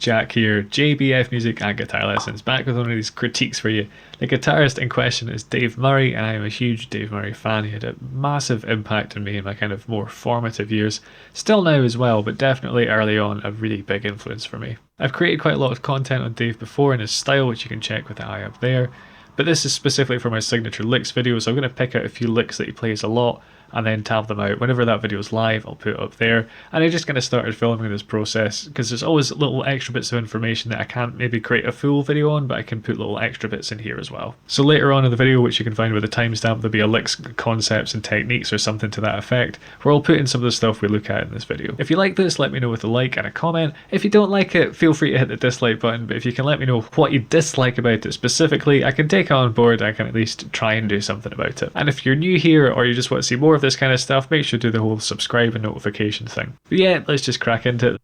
Jack here, JBF Music and Guitar Lessons, back with one of these critiques for you. The guitarist in question is Dave Murray, and I am a huge Dave Murray fan. He had a massive impact on me in my kind of more formative years, still now as well, but definitely early on a really big influence for me. I've created quite a lot of content on Dave before in his style, which you can check with the eye up there, but this is specifically for my signature licks video, so I'm going to pick out a few licks that he plays a lot and then tab them out. Whenever that video is live, I'll put it up there. And I just kind of started filming this process because there's always little extra bits of information that I can't maybe create a full video on, but I can put little extra bits in here as well. So later on in the video, which you can find with a timestamp, there'll be a licks, concepts and techniques or something to that effect, where I'll put in some of the stuff we look at in this video. If you like this, let me know with a like and a comment. If you don't like it, feel free to hit the dislike button, but if you can let me know what you dislike about it specifically, I can take it on board. I can at least try and do something about it. And if you're new here or you just want to see more of this kind of stuff, make sure to do the whole subscribe and notification thing. But yeah, let's just crack into it.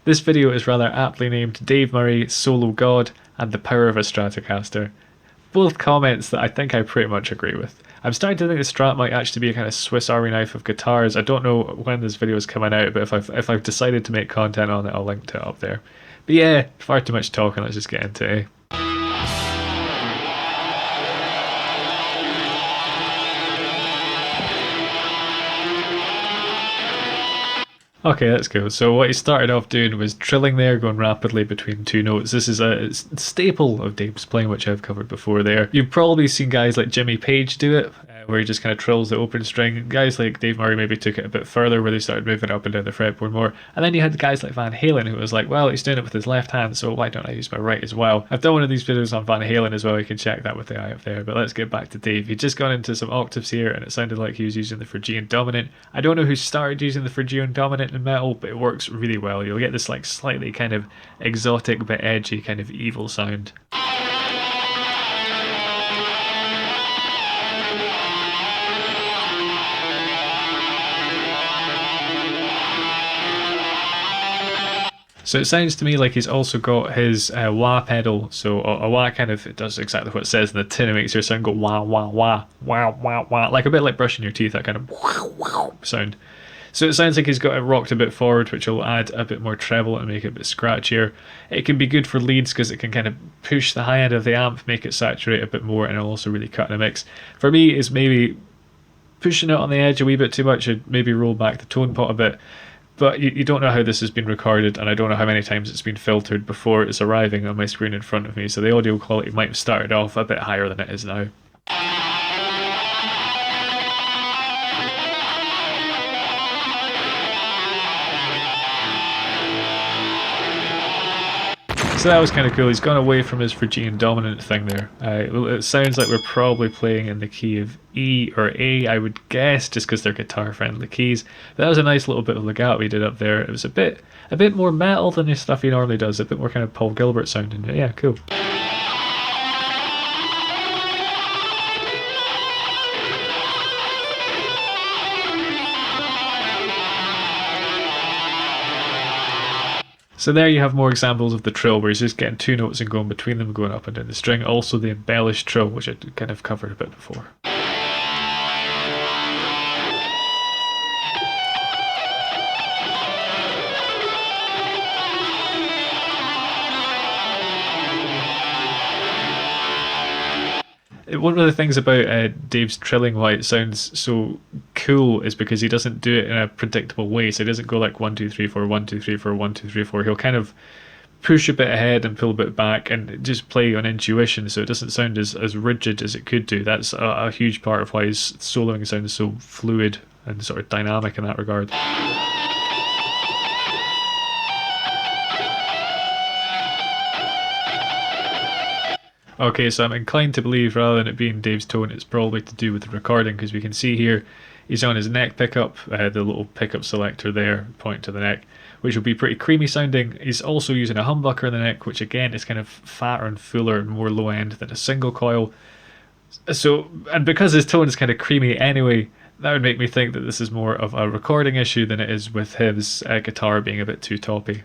This video is rather aptly named Dave Murray, Solo God and the Power of a Stratocaster. Both comments that I think I pretty much agree with. I'm starting to think the Strat might actually be a kind of Swiss Army knife of guitars. I don't know when this video is coming out, but if I've decided to make content on it, I'll link to it up there. But yeah, far too much talking, let's just get into it. Okay, that's cool. So what he started off doing was trilling there, going rapidly between two notes. This is a staple of Dave's playing, which I've covered before there. You've probably seen guys like Jimmy Page do it, where he just kind of trills the open string. Guys like Dave Murray maybe took it a bit further, where they started moving up and down the fretboard more. And then you had guys like Van Halen, who was like, well, he's doing it with his left hand, so why don't I use my right as well? I've done one of these videos on Van Halen as well, you can check that with the eye up there. But let's get back to Dave. He'd just gone into some octaves here, and it sounded like he was using the Phrygian dominant. I don't know who started using the Phrygian dominant in metal, but it works really well. You'll get this like slightly kind of exotic but edgy kind of evil sound. So it sounds to me like he's also got his wah pedal. So a wah kind of, it does exactly what it says in the tin. It makes your sound go wah wah wah wah wah wah, like a bit like brushing your teeth, that kind of wah wah sound. So it sounds like he's got it rocked a bit forward, which will add a bit more treble and make it a bit scratchier. It can be good for leads because it can kind of push the high end of the amp, make it saturate a bit more, and it'll also really cut in the mix. For me, it's maybe pushing it on the edge a wee bit too much, and maybe roll back the tone pot a bit. But you don't know how this has been recorded, and I don't know how many times it's been filtered before it's arriving on my screen in front of me, so the audio quality might have started off a bit higher than it is now. So that was kind of cool. He's gone away from his Phrygian dominant thing there. It sounds like we're probably playing in the key of E or A, I would guess, just because they're guitar-friendly keys. But that was a nice little bit of legato he did up there. It was a bit more metal than the stuff he normally does, a bit more kind of Paul Gilbert sounding. Yeah, cool. So there you have more examples of the trill, where he's just getting two notes and going between them, going up and down the string. Also the embellished trill, which I kind of covered a bit before. One of the things about Dave's trilling, why it sounds so cool, is because he doesn't do it in a predictable way. So he doesn't go like 1 2 3 4 1 2 3 4 1 2 3 4. He'll kind of push a bit ahead and pull a bit back and just play on intuition, so it doesn't sound as rigid as it could do. That's a huge part of why his soloing sounds so fluid and sort of dynamic in that regard. Okay, so I'm inclined to believe, rather than it being Dave's tone, it's probably to do with the recording, because we can see here he's on his neck pickup, the little pickup selector there, point to the neck, which will be pretty creamy sounding. He's also using a humbucker in the neck, which again is kind of fatter and fuller and more low end than a single coil. So, and because his tone is kind of creamy anyway, that would make me think that this is more of a recording issue than it is with his guitar being a bit too toppy.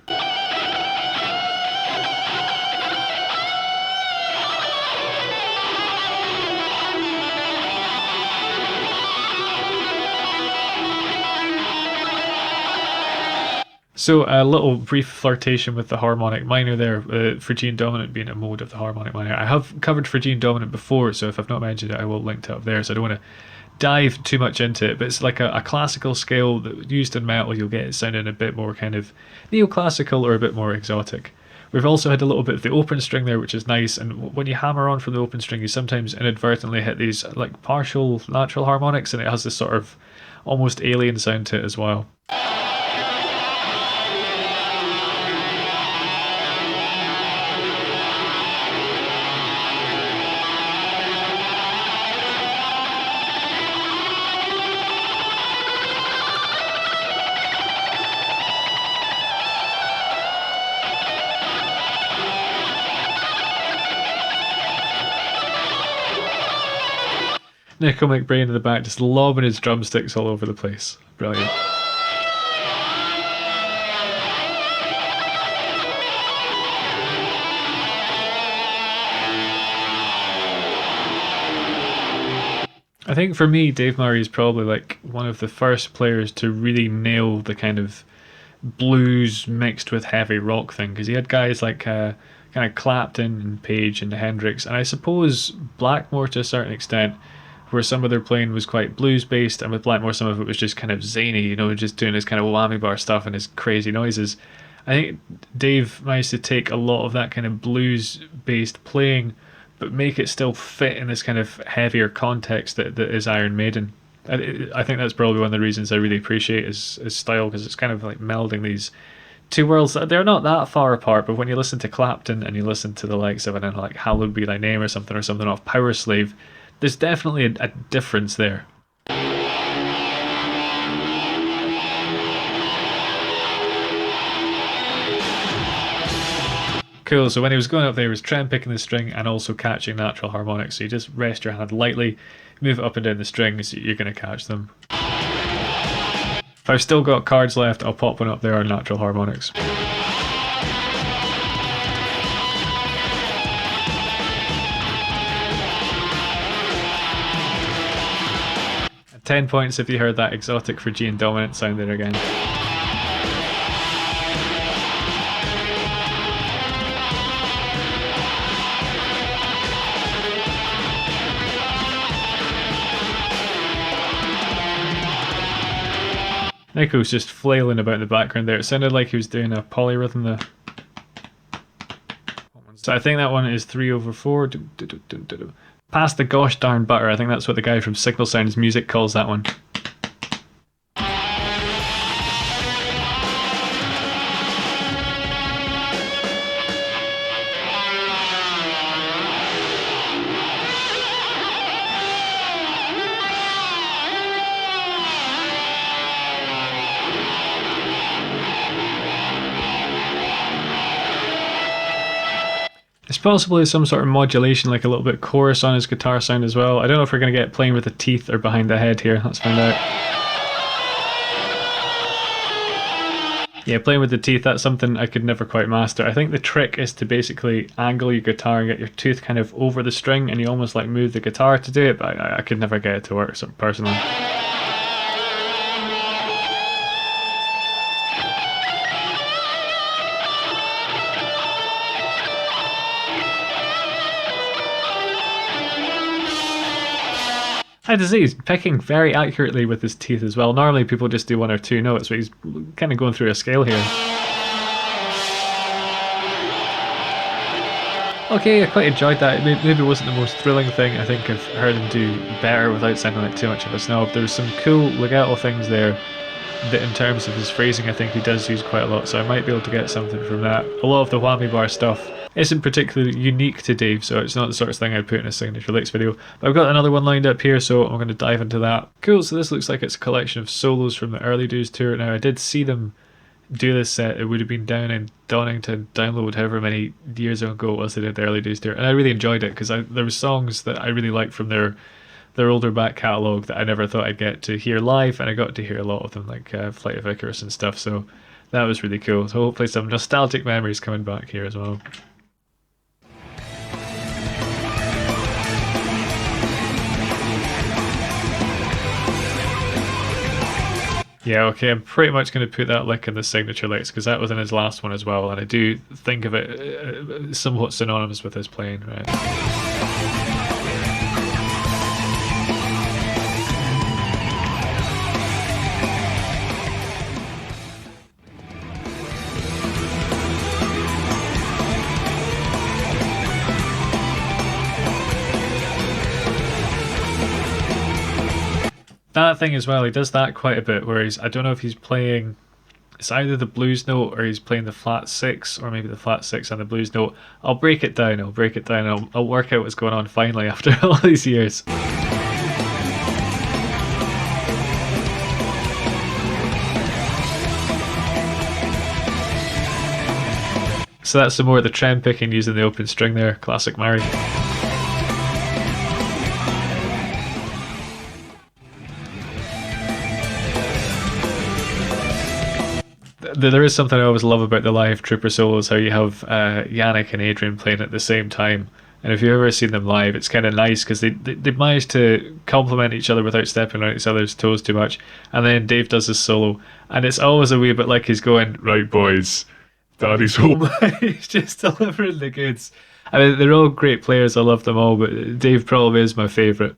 So a little brief flirtation with the harmonic minor there, Phrygian dominant being a mode of the harmonic minor. I have covered Phrygian dominant before, so if I've not mentioned it, I will link it up there, so I don't want to dive too much into it, but it's like a classical scale that used in metal. You'll get it sounding a bit more kind of neoclassical or a bit more exotic. We've also had a little bit of the open string there, which is nice, and when you hammer on from the open string, you sometimes inadvertently hit these like partial natural harmonics, and it has this sort of almost alien sound to it as well. Nico McBrain in the back just lobbing his drumsticks all over the place. Brilliant. I think for me, Dave Murray is probably like one of the first players to really nail the kind of blues mixed with heavy rock thing, because he had guys like kind of Clapton and Page and Hendrix, and I suppose Blackmore to a certain extent, where some of their playing was quite blues based, and with Blackmore some of it was just kind of zany, you know, just doing his kind of whammy bar stuff and his crazy noises. I think Dave managed to take a lot of that kind of blues based playing but make it still fit in this kind of heavier context that is Iron Maiden. I think that's probably one of the reasons I really appreciate his style, because it's kind of like melding these two worlds. They're not that far apart, but when you listen to Clapton and you listen to the likes of like Hallowed Be Thy Name or something off Power Slave, there's definitely a difference there. Cool, so when he was going up there, he was trying picking the string and also catching natural harmonics. So you just rest your hand lightly, move it up and down the strings, you're going to catch them. If I've still got cards left, I'll pop one up there on natural harmonics. 10 points if you heard that exotic Phrygian dominant sound there again. Nico's just flailing about in the background there. It sounded like he was doing a polyrhythm there. So I think that one is 3/4. Pass the gosh darn butter. I think that's what the guy from Signal Sounds Music calls that one. It's possibly some sort of modulation, like a little bit chorus on his guitar sound as well. I don't know if we're going to get playing with the teeth or behind the head here. Let's find out. Yeah, playing with the teeth, that's something I could never quite master. I think the trick is to basically angle your guitar and get your tooth kind of over the string, and you almost like move the guitar to do it, but I could never get it to work personally. I had to say, he's picking very accurately with his teeth as well. Normally people just do 1 or 2 notes, but he's kind of going through a scale here. Okay, I quite enjoyed that. It maybe wasn't the most thrilling thing. I think I've heard him do better without sounding like too much of a snob. There was some cool legato things there that in terms of his phrasing I think he does use quite a lot, so I might be able to get something from that. A lot of the whammy bar stuff isn't particularly unique to Dave, so it's not the sort of thing I'd put in a signature licks video. But I've got another one lined up here, so I'm going to dive into that. Cool, so this looks like it's a collection of solos from the Early Days tour. Now, I did see them do this set. It would have been down in Donington Download however many years ago it was they did the Early Days tour, and I really enjoyed it because there were songs that I really liked from their older back catalogue that I never thought I'd get to hear live, and I got to hear a lot of them, like Flight of Icarus and stuff, so that was really cool. So hopefully some nostalgic memories coming back here as well. Yeah, okay, I'm pretty much going to put that lick in the signature licks because that was in his last one as well, and I do think of it somewhat synonymous with his playing, right? That thing as well, he does that quite a bit, where he's, I don't know if he's playing, it's either the blues note or he's playing the flat six, or maybe the flat six and the blues note. I'll break it down, I'll work out what's going on finally after all these years. So that's some more of the trem picking using the open string there, classic Murray. There is something I always love about the live Trooper solos, how you have Yannick and Adrian playing at the same time. And if you've ever seen them live, it's kind of nice because they manage to complement each other without stepping on each other's toes too much. And then Dave does his solo, and it's always a wee bit like he's going, "Right, boys, Daddy's home." He's just delivering the goods. I mean, they're all great players. I love them all, but Dave probably is my favourite.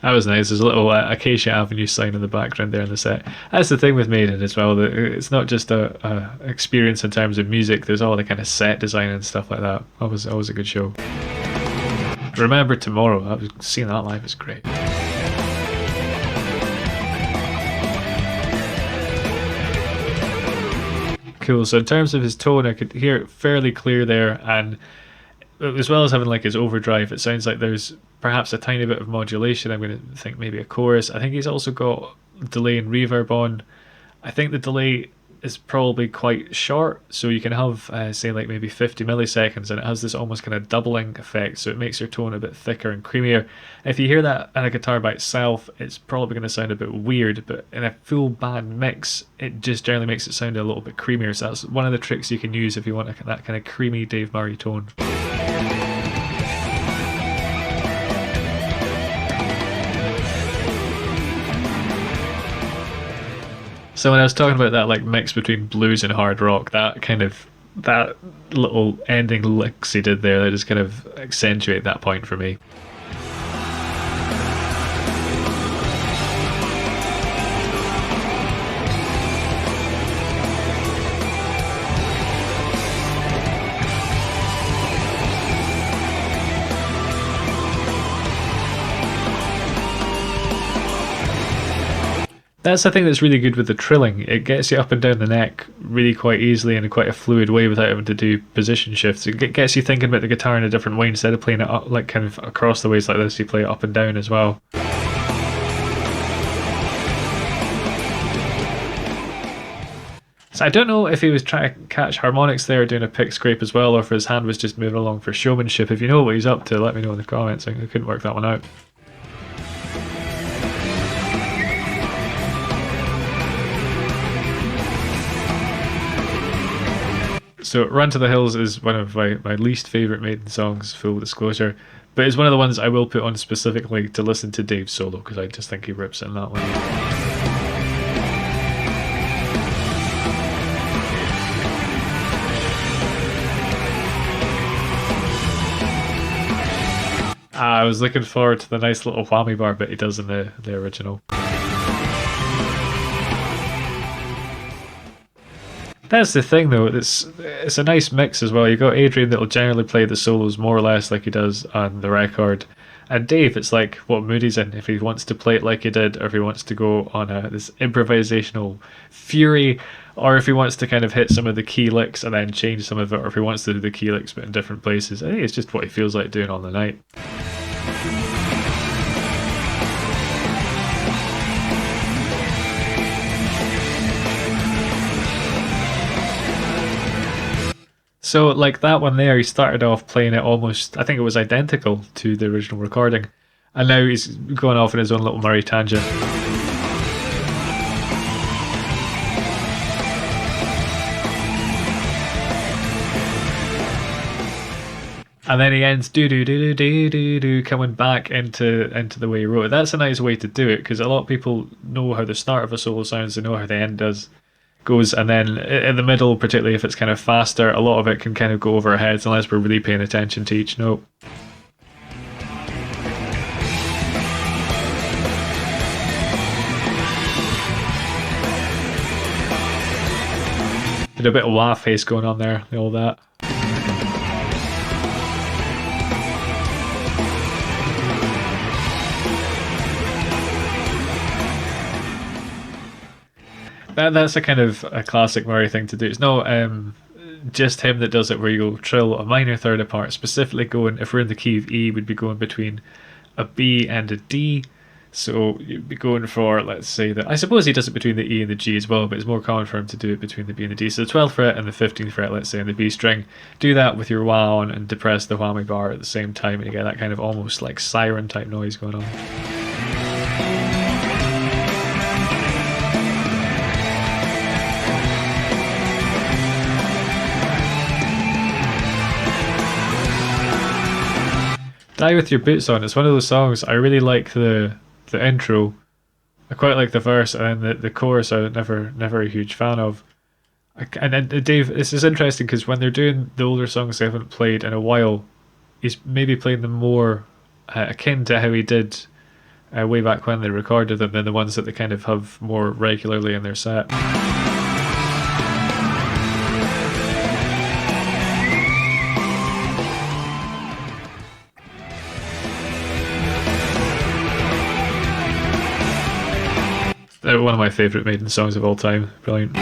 That was nice. There's a little Acacia Avenue sign in the background there in the set. That's the thing with Maiden as well. That it's not just a experience in terms of music. There's all the kind of set design and stuff like that. Always a good show. Remember Tomorrow. I was seeing that live. It's great. Cool. So in terms of his tone, I could hear it fairly clear there, and as well as having like his overdrive, it sounds like there's perhaps a tiny bit of modulation. I'm going to think maybe a chorus. I think he's also got delay and reverb on. I think the delay is probably quite short, so you can have say like maybe 50 milliseconds, and it has this almost kind of doubling effect, so it makes your tone a bit thicker and creamier. If you hear that on a guitar by itself, it's probably going to sound a bit weird, but in a full band mix, it just generally makes it sound a little bit creamier. So that's one of the tricks you can use if you want that kind of creamy Dave Murray tone. So when I was talking about that like mix between blues and hard rock, that little ending licks he did there, they just kind of accentuate that point for me. That's the thing that's really good with the trilling. It gets you up and down the neck really quite easily in quite a fluid way without having to do position shifts. It gets you thinking about the guitar in a different way. Instead of playing it up, like kind of across the waist like this, you play it up and down as well. So I don't know if he was trying to catch harmonics there, doing a pick scrape as well, or if his hand was just moving along for showmanship. If you know what he's up to, let me know in the comments. I couldn't work that one out. So Run to the Hills is one of my least favourite Maiden songs, full disclosure, but it's one of the ones I will put on specifically to listen to Dave's solo, because I just think he rips it in that one. I was looking forward to the nice little whammy bar bit he does in the original. That's the thing though, it's a nice mix as well. You've got Adrian that'll generally play the solos more or less like he does on the record, and Dave, it's like what mood he's in. If he wants to play it like he did, or if he wants to go on this improvisational fury, or if he wants to kind of hit some of the key licks and then change some of it, or if he wants to do the key licks but in different places. I think it's just what he feels like doing on the night. So like that one there, he started off playing it almost, I think it was identical to the original recording. And now he's going off in his own little Murray tangent. And then he ends do do do do do do do, coming back into the way he wrote it. That's a nice way to do it, because a lot of people know how the start of a solo sounds, they know how the end goes, and then in the middle, particularly if it's kind of faster, a lot of it can kind of go over our heads unless we're really paying attention to each note. Did a bit of laugh face going on there, all that. That's a kind of a classic Murray thing to do. It's not just him that does it, where you go trill a minor third apart, specifically going, if we're in the key of E, we'd be going between a B and a D. So you'd be going for, let's say that, I suppose he does it between the E and the G as well, but it's more common for him to do it between the B and the D. So the 12th fret and the 15th fret, let's say, on the B string, do that with your wah on and depress the whammy bar at the same time, and you get that kind of almost like siren type noise going on. Die With Your Boots On. It's one of those songs, I really like the intro. I quite like the verse, and then the chorus I'm never a huge fan of. And then Dave, this is interesting because when they're doing the older songs they haven't played in a while, he's maybe playing them more akin to how he did way back when they recorded them, than the ones that they kind of have more regularly in their set. One of my favourite Maiden songs of all time. Brilliant.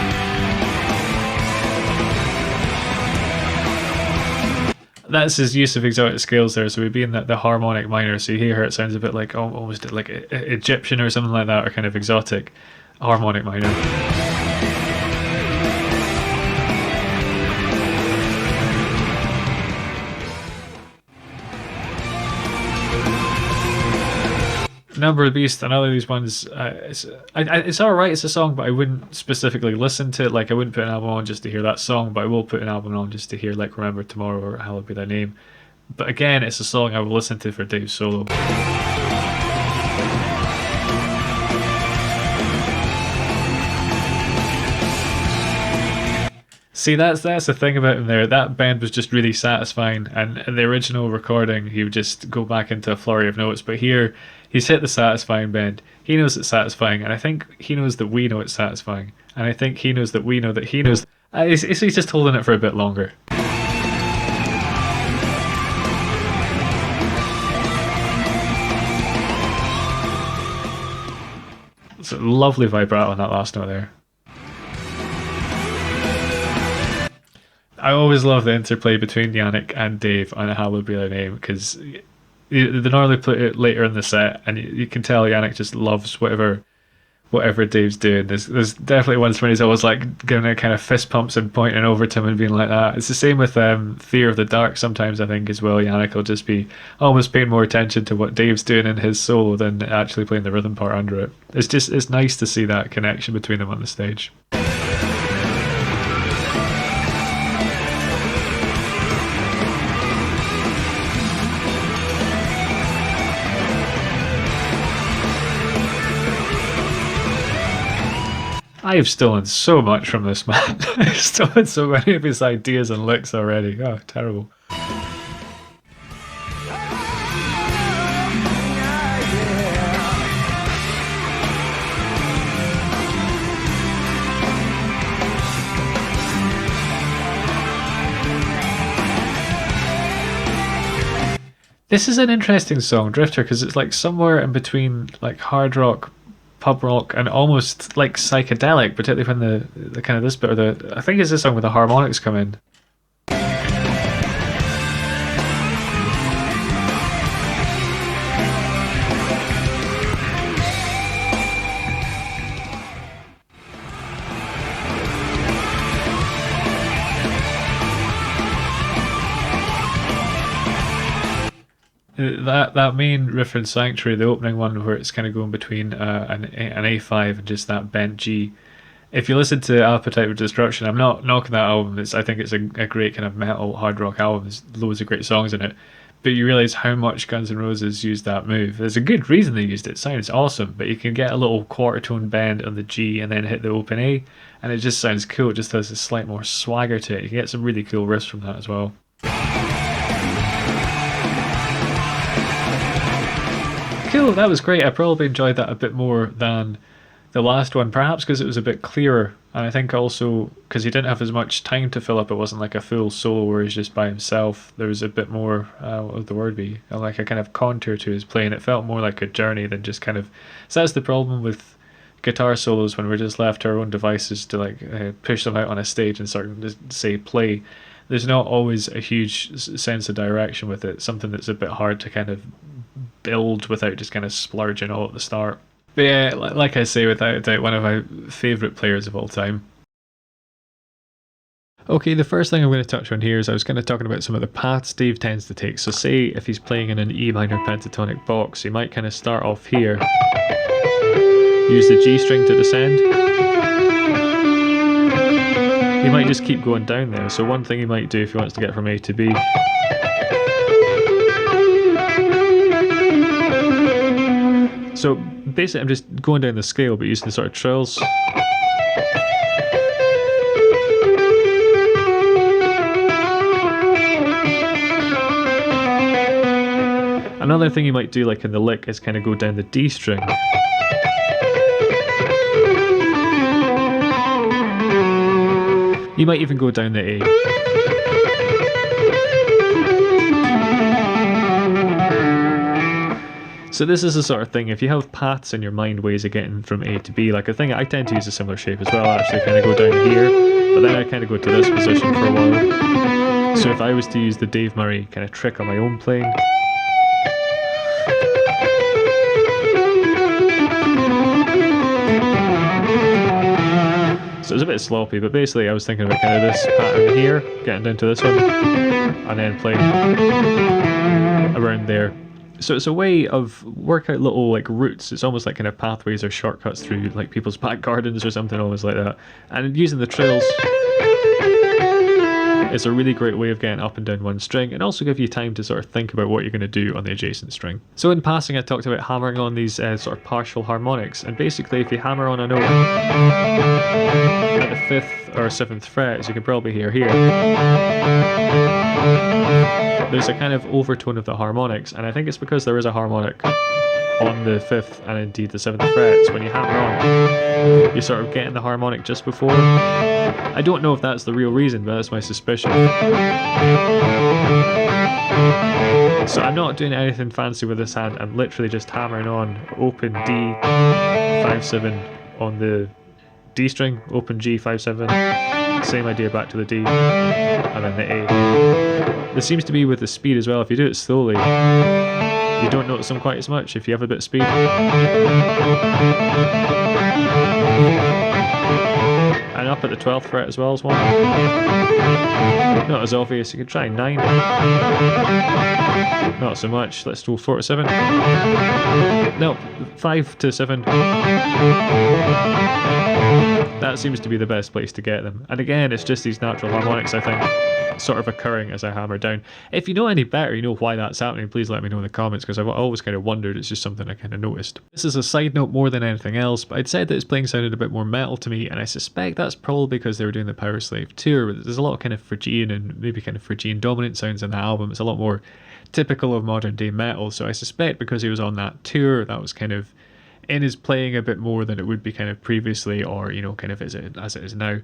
That's his use of exotic scales there. So we'd be in the harmonic minor. So you hear it sounds a bit like almost like Egyptian or something like that, or kind of exotic harmonic minor. Number of the Beast, another of these ones, it's alright, it's a song, but I wouldn't specifically listen to it. Like, I wouldn't put an album on just to hear that song, but I will put an album on just to hear, like, Remember Tomorrow or Hallowed Be Thy Name. But again, it's a song I will listen to for Dave's solo. See, that's the thing about him there. That bend was just really satisfying, and in the original recording, he would just go back into a flurry of notes. But here, he's hit the satisfying bend. He knows it's satisfying, and I think he knows that we know it's satisfying, and I think he knows that we know that he knows. He's just holding it for a bit longer. It's a lovely vibrato on that last note there. I always love the interplay between Yannick and Dave on a Hallowed Be Thy Name, because they normally put it later in the set, and you can tell Yannick just loves whatever Dave's doing. There's definitely ones when he's always like giving it kind of fist pumps and pointing over to him and being like that. It's the same with Fear of the Dark sometimes, I think, as well. Yannick will just be almost paying more attention to what Dave's doing in his solo than actually playing the rhythm part under it. It's nice to see that connection between them on the stage. I've stolen so much from this man. I've stolen so many of his ideas and licks already. Oh, terrible. This is an interesting song, Drifter, because it's like somewhere in between like hard rock, pub rock, and almost like psychedelic, particularly when the kind of this bit, or I think it's this song where the harmonics come in. That main riff in Sanctuary, the opening one where it's kind of going between an A5 and just that bent G. If you listen to Appetite for Destruction, I'm not knocking that album. I think it's a great kind of metal hard rock album. There's loads of great songs in it. But you realise how much Guns N' Roses used that move. There's a good reason they used it. It sounds awesome, but you can get a little quarter tone bend on the G and then hit the open A, and it just sounds cool. It just has a slight more swagger to it. You can get some really cool riffs from that as well. Cool, that was great. I probably enjoyed that a bit more than the last one, perhaps because it was a bit clearer, and I think also because he didn't have as much time to fill up. It wasn't like a full solo where he's just by himself. There was a bit more, what would the word be, like a kind of contour to his playing. It felt more like a journey than just kind of, so that's the problem with guitar solos when we're just left to our own devices to like push them out on a stage and sort of say play. There's not always a huge sense of direction with it, something that's a bit hard to kind of build without just kind of splurging all at the start. But yeah, like I say, without a doubt, one of my favourite players of all time. Okay, the first thing I'm going to touch on here is I was kind of talking about some of the paths Dave tends to take. So say if he's playing in an E minor pentatonic box, he might kind of start off here, use the G string to descend. He might just keep going down there. So one thing he might do if he wants to get from A to B, so basically I'm just going down the scale but using the sort of trills. Another thing you might do like in the lick is kind of go down the D string. You might even go down the A. So this is the sort of thing, if you have paths in your mind, ways of getting from A to B, like a thing I tend to use a similar shape as well. I actually kind of go down here, but then I kind of go to this position for a while. So if I was to use the Dave Murray kind of trick on my own playing, so it's a bit sloppy, but basically I was thinking about kind of this pattern here, getting down to this one, and then playing around there. So it's a way of work out little like routes. It's almost like kind of pathways or shortcuts through like people's back gardens or something almost like that. And using the trills, it's a really great way of getting up and down one string and also give you time to sort of think about what you're going to do on the adjacent string. So in passing I talked about hammering on these sort of partial harmonics, and basically if you hammer on a note at the 5th or 7th fret, as you can probably hear here, there's a kind of overtone of the harmonics, and I think it's because there is a harmonic on the 5th and indeed the 7th frets. When you hammer on, you're sort of getting the harmonic just before. I don't know if that's the real reason, but that's my suspicion. So I'm not doing anything fancy with this hand, I'm literally just hammering on open D 5-7 on the D string, open G 5-7, same idea back to the D, and then the A. This seems to be with the speed as well. If you do it slowly, you don't notice them quite as much if you have a bit of speed. And up at the 12th fret as well as one. Not as obvious, you could try 9. Not so much, let's do 4 to 7. No, 5 to 7. That seems to be the best place to get them. And again, it's just these natural harmonics, I think, sort of occurring as I hammer down. If you know any better, you know why that's happening, please let me know in the comments, because I've always kind of wondered. It's just something I kind of noticed. This is a side note more than anything else, but I'd said that his playing sounded a bit more metal to me, and I suspect that's probably because they were doing the Power Slave tour. There's a lot of kind of Phrygian and maybe kind of Phrygian dominant sounds in the album. It's a lot more typical of modern day metal, so I suspect because he was on that tour, that was kind of in his playing a bit more than it would be kind of previously, or you know, kind of as it is now.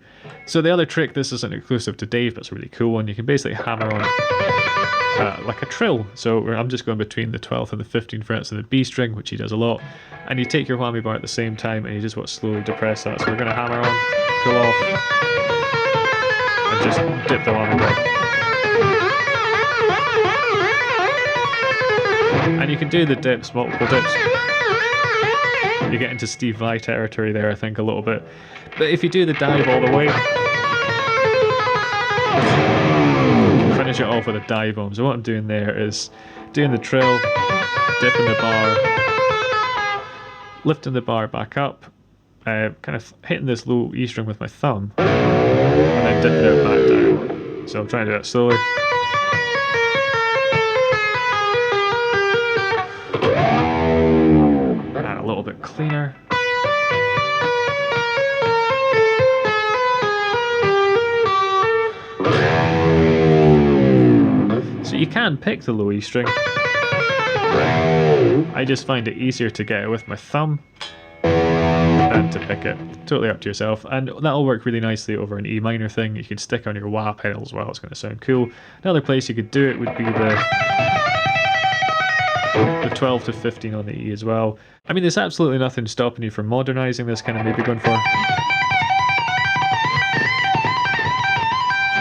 So the other trick, this isn't exclusive to Dave, but it's a really cool one. You can basically hammer on like a trill. So I'm just going between the 12th and the 15th frets of the B string, which he does a lot, and you take your whammy bar at the same time and you just want to slowly depress that. So we're going to hammer on, pull off, and just dip the whammy bar. And you can do the dips, multiple dips. You get into Steve Vai territory there, I think, a little bit. But if you do the dive all the way, finish it off with a dive bomb. So what I'm doing there is doing the trill, dipping the bar, lifting the bar back up, kind of hitting this low E string with my thumb, and then dipping it back down. So I'm trying to do it slowly. And a little bit cleaner. So you can pick the low E string. I just find it easier to get it with my thumb than to pick it. Totally up to yourself. And that'll work really nicely over an E minor thing. You could stick on your wah pedal as well. It's going to sound cool. Another place you could do it would be the 12 to 15 on the E as well. I mean, there's absolutely nothing stopping you from modernizing this, kind of maybe going for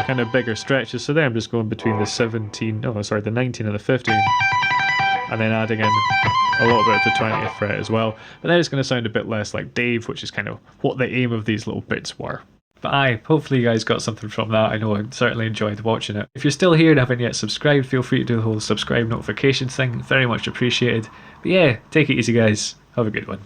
kind of bigger stretches. So there I'm just going between the 19 and the 15, and then adding in a little bit of the 20th fret as well. But then it's going to sound a bit less like Dave, which is kind of what the aim of these little bits were. But hopefully you guys got something from that. I know I certainly enjoyed watching it. If you're still here and haven't yet subscribed, feel free to do the whole subscribe notification thing. Very much appreciated. But yeah, take it easy guys. Have a good one.